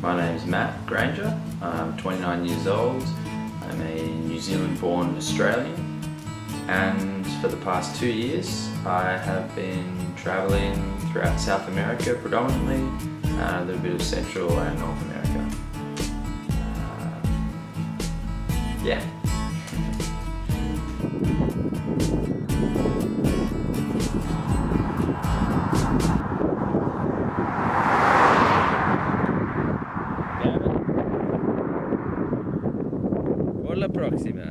My name's Matt Granger. I'm 29 years old. I'm a New Zealand-born Australian, and for the past 2 years I have been travelling throughout South America predominantly, a little bit of Central and North America. Yeah. Por la próxima.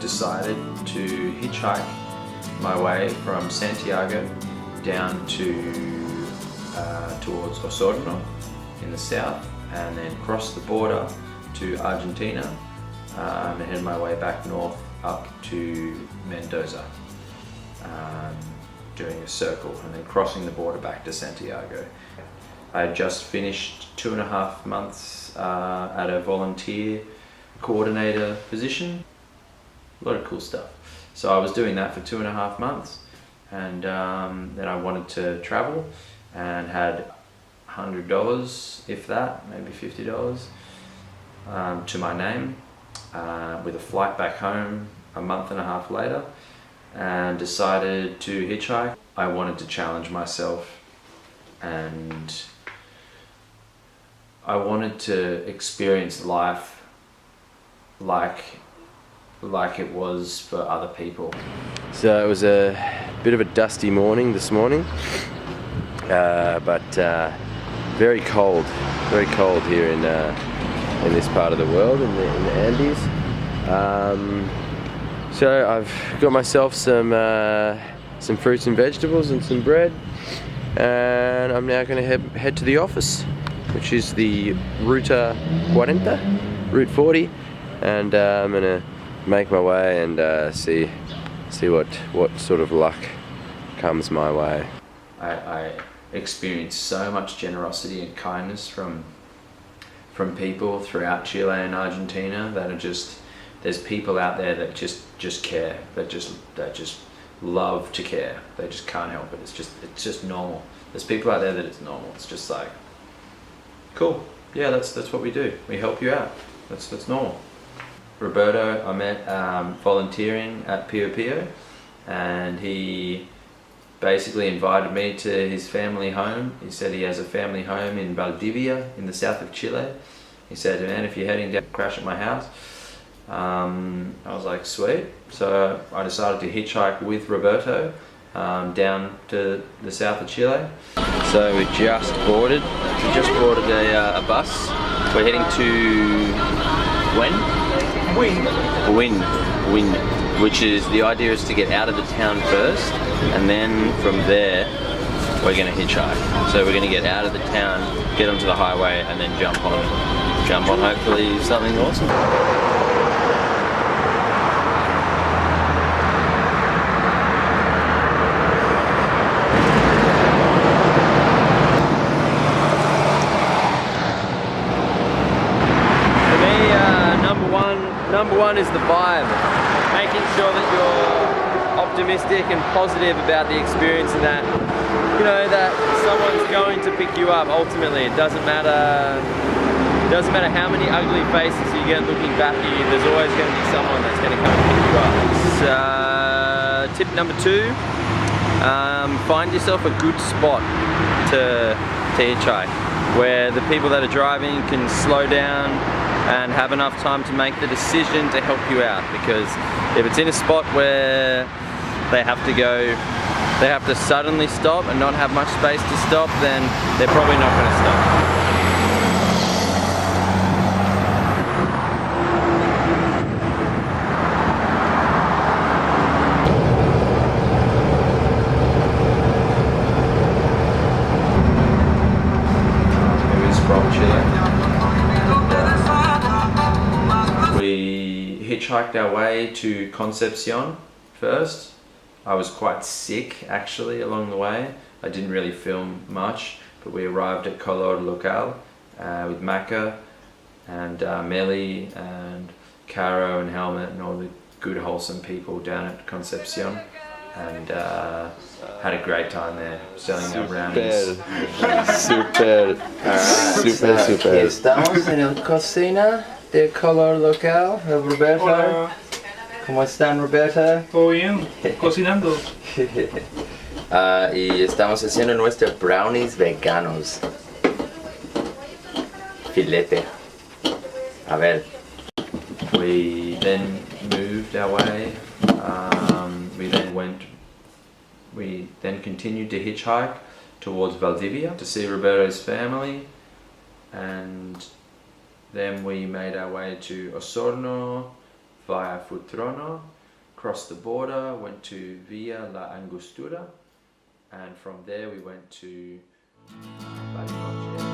Decided to hitchhike my way from Santiago down to towards Osorno in the south, and then cross the border to Argentina and head my way back north up to Mendoza, doing a circle and then crossing the border back to Santiago. I had just finished 2.5 months at a volunteer coordinator position. A lot of cool stuff. So I was doing that for 2.5 months, and then I wanted to travel and had $100, if that, maybe $50 to my name, with a flight back home a 1.5 months later, and decided to hitchhike. I wanted to challenge myself, and I wanted to experience life like it was for other people. So it was a bit of a dusty morning this morning, but very cold here in this part of the world, in the Andes. So I've got myself some fruits and vegetables and some bread, and I'm now going to head to the office, which is the Ruta 40, Route 40, and I'm going to make my way and see what sort of luck comes my way. I experienced so much generosity and kindness from people throughout Chile and Argentina that are just, there's people out there that just care, that just love to care. They just can't help it. It's just normal. There's people out there that it's normal. It's just like, cool, yeah, that's what we do. We help you out. That's normal. Roberto I met volunteering at Pio Pio, and he basically invited me to his family home. He said he has a family home in Valdivia in the south of Chile. He said, man, if you're heading down, crash at my house. I was like, sweet. So I decided to hitchhike with Roberto down to the south of Chile. So we just boarded a bus. We're heading to Win, which is, the idea is to get out of the town first, and then from there we're going to hitchhike. So we're going to get out of the town, get onto the highway, and then jump on hopefully something awesome. Number one is the vibe, making sure that you're optimistic and positive about the experience, and that, you know, that someone's going to pick you up ultimately. It doesn't matter how many ugly faces you get looking back at you, there's always going to be someone that's going to come and pick you up. So, tip number 2, find yourself a good spot to hitchhike, where the people that are driving can slow down and have enough time to make the decision to help you out. Because if it's in a spot where they have to suddenly stop and not have much space to stop, then they're probably not going to stop. It was from Chile. We hitchhiked our way to Concepcion first, I was quite sick actually along the way. I didn't really film much, but we arrived at Color Local with Maka and Melly and Caro and Helmet and all the good wholesome people down at Concepcion, and had a great time there selling our brownies. Super. Super. Estamos en la cocina de Color Local. Roberto. Hola. ¿Cómo están, Roberto? Todo bien, cocinando. Y estamos haciendo nuestros brownies veganos. Filete. A ver. We then moved our way. We then continued to hitchhike towards Valdivia to see Roberto's family, and then we made our way to Osorno via Futrono, crossed the border, went to Villa La Angostura, and from there we went to Bariloche.